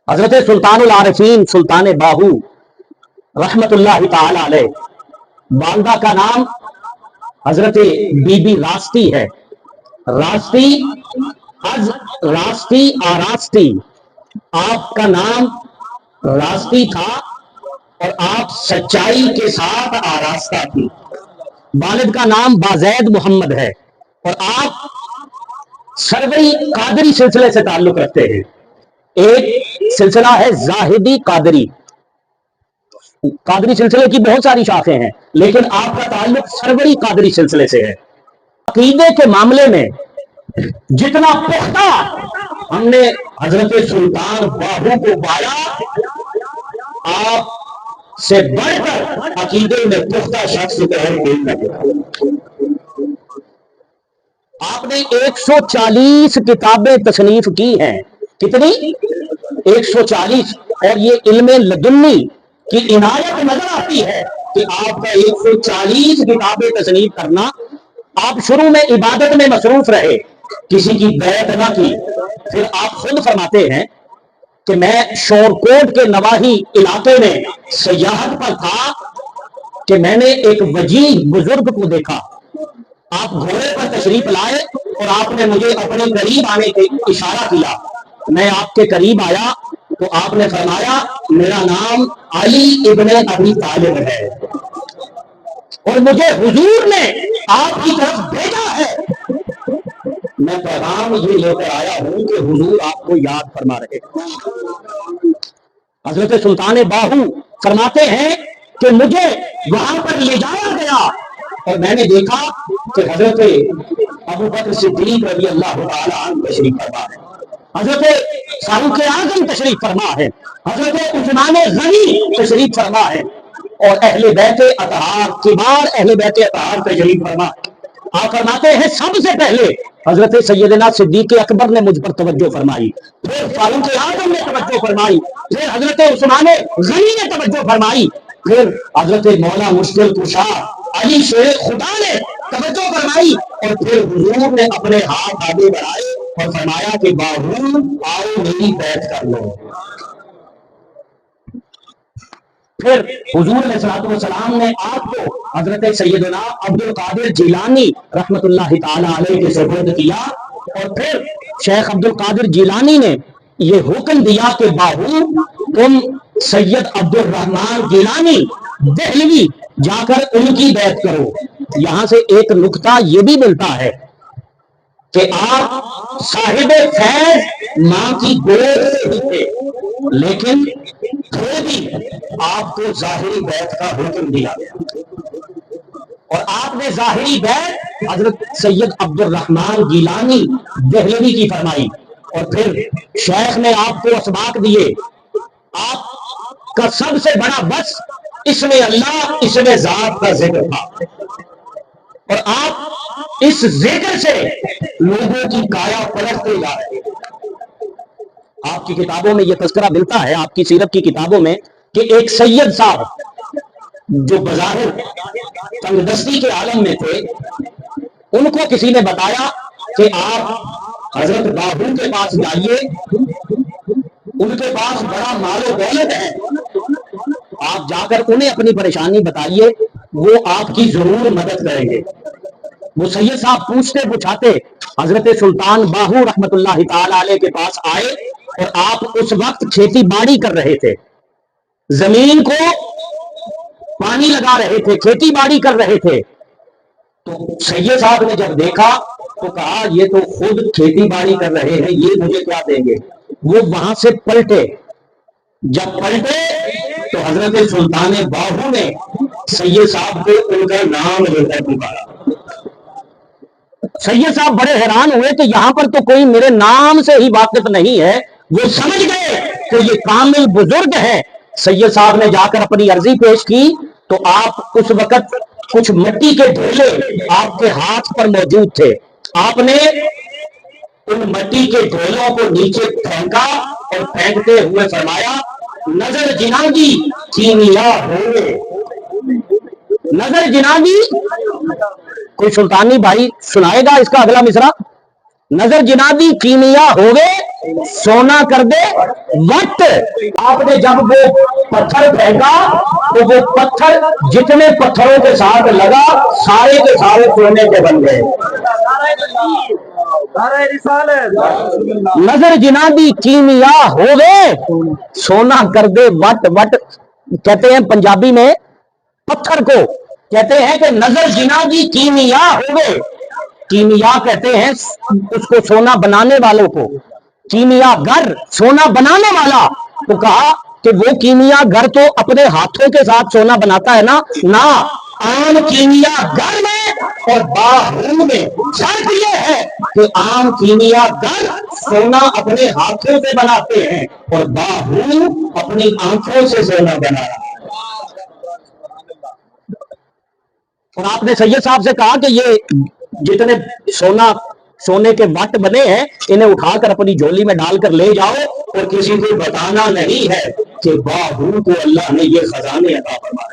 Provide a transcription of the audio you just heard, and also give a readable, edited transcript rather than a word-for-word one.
हजरत सुल्तानुल आरिफीन सुल्तान बाहू रहमतुल्लाह ताला अलैह वालदा का नाम हजरत बीबी रास्ती है। रास्ती अज रास्ती आरास्ती, आपका नाम रास्ती था और आप सच्चाई के साथ आरास्ता थी। वालिद का नाम बाजैद मोहम्मद है और आप सरवरी कादरी सिलसिले से ताल्लुक रखते हैं। एक सिलसिला है जाहिदी कादरी, कादरी सिलसिले की बहुत सारी शाखें हैं, लेकिन आपका ताल्लुक सरवरी कादरी सिलसिले से है। अकीदे के मामले में जितना पुख्ता हमने हजरत सुल्तान बाहू को पाया, आप से बढ़कर अकीदे में पुख्ता शख्स आपने 140 किताबें तसनीफ की हैं। कितनी? 140। और ये इल्मे लदुन्नी की इनायत नजर आती है कि आपका 140 किताबें तसनीफ करना। आप शुरू में इबादत में मसरूफ रहे, किसी की बैत ना की। फिर आप खुद फरमाते हैं कि मैं शोरकोट के नवाही इलाके में सयाहत पर था कि मैंने एक वजीह बुजुर्ग को देखा। आप घोड़े पर तशरीफ लाए और आपने मुझे अपने करीब आने के इशारा किया। मैं आपके करीब आया तो आपने फरमाया मेरा नाम अली इब्ने अबी तालिब है और मुझे हुजूर ने आपकी तरफ भेजा है। मैं पैगाम ये लेकर आया हूं कि हुजूर आपको याद फरमा रहे। हजरत सुल्तान बाहू फरमाते हैं कि मुझे वहां पर ले जाया गया और मैंने देखा कि हजरत अबू बकर सिद्दीक रज़ी अल्लाह तआला अन्हु तशरीफ फरमा है, हजरत फारूक आज़म तशरीफ फरमा है, हजरत उस्मान गनी तशरीफ फरमा है और अहले बैत अतहार, किबार अहले बैत अतहार तशरीफ फरमा है। आप फरमाते हैं सबसे पहले हजरत सैयदना सिद्दीक अकबर ने मुझ पर तवज्जो फरमाई, फिर फारूक आज़म ने तवज्जो फरमाई, फिर हजरत उस्मान गनी ने तवज्जो फरमाई, फिर हजरत मौला मुश्किल कुशा अली शेर खुदा ने तवज्जो फरमाई और फिर हुजूर ने अपने हाथ आगे बढ़ाए और फरमाया कि बाहू आओ मेरी बैत कर लो। फिर हुजूर अलैहिस्सलाम ने आपको हजरत सैयदना अब्दुल कादिर जिलानी रहमतुल्लाह ताला अलैह के सुपुर्द किया और फिर शेख अब्दुल कादिर जिलानी ने ये हुक्म दिया कि बाहू तुम सैयद अब्दुल रहमान जिलानी दहलवी जाकर उनकी बैत करो। यहां से एक नुक्ता ये भी मिलता है कि आप साहिब फैज मां की गोद से ही थे, लेकिन फिर भी आपको जाहिरी बैत का हुक्म दिया गया और आपने जाहिरी बैत हजरत सैयद अब्दुल रहमान गिलानी दहलवी की फरमाई और फिर शेख ने आपको असबाक दिए। आपका सबसे बड़ा बस इसमें अल्लाह, इसमें जात का जिक्र था और आप इस जिक्र से लोगों की काया पलटते जा रहे हैं। आपकी किताबों में यह तस्करा मिलता है, आपकी सीरत की किताबों में, कि एक सैयद साहब जो बज़ाहिर तंगदस्ती के आलम में थे, उनको किसी ने बताया कि आप हजरत बाहू के पास जाइए, उनके पास बड़ा मालो दौलत है, आप जाकर उन्हें अपनी परेशानी बताइए, वो आपकी जरूर मदद करेंगे। वो सैयद साहब पूछते पूछाते हजरत सुल्तान बाहू रहमतुल्लाह ताला अलैह के पास आए और आप उस वक्त खेती बाड़ी कर रहे थे, जमीन को पानी लगा रहे थे, खेती बाड़ी कर रहे थे। तो सैयद साहब ने जब देखा तो कहा ये तो खुद खेती बाड़ी कर रहे हैं, ये मुझे क्या देंगे। वो वहां से पलटे। जब पलटे तो हजरत सुल्तान बाहू ने सैयद साहब को उनका नाम लेकर पुकारा। सैयद साहब बड़े हैरान हुए कि यहां पर तो कोई मेरे नाम से ही वाकिफ नहीं है। वो समझ गए कि ये कामिल बुजुर्ग है। सैयद साहब ने जाकर अपनी अर्जी पेश की तो आप उस वक्त कुछ मिट्टी के ढेले आपके हाथ पर मौजूद थे। आपने उन मिट्टी के ढेलों को नीचे फेंका और फेंकते हुए फरमाया नजर जिनागी कीमिया होंगे। नजर जिनागी। कोई सुल्तानी भाई सुनाएगा इसका अगला मिसरा? नजर जिनादी कीमिया होवे सोना कर दे वट। आपने जब वो पत्थर फेंका तो वो पत्थर जितने पत्थरों के साथ लगा सारे के सारे सोने के बन गए। नजर जिनादी कीमिया होवे सोना कर दे वट। वट कहते हैं पंजाबी में पत्थर को, कहते हैं कि नजर जिनादी कीमिया होवे। कीमिया कहते हैं उसको सोना बनाने वालों को, कीमिया घर सोना बनाने वाला। तो कहा कि वो कीमिया घर तो अपने हाथों के साथ सोना बनाता है ना आम कीमिया घर में और बाहर में फर्क ये है कि आम कीमिया घर सोना अपने हाथों से बनाते हैं और बाहर अपनी आंखों से सोना बना रहा है। और आपने सैयद साहब से कहा कि ये जितने सोने के वट बने हैं इन्हें उठाकर अपनी झोली में डालकर ले जाओ और किसी को बताना नहीं है कि बाहू को अल्लाह ने ये खजाने अता फरमाए।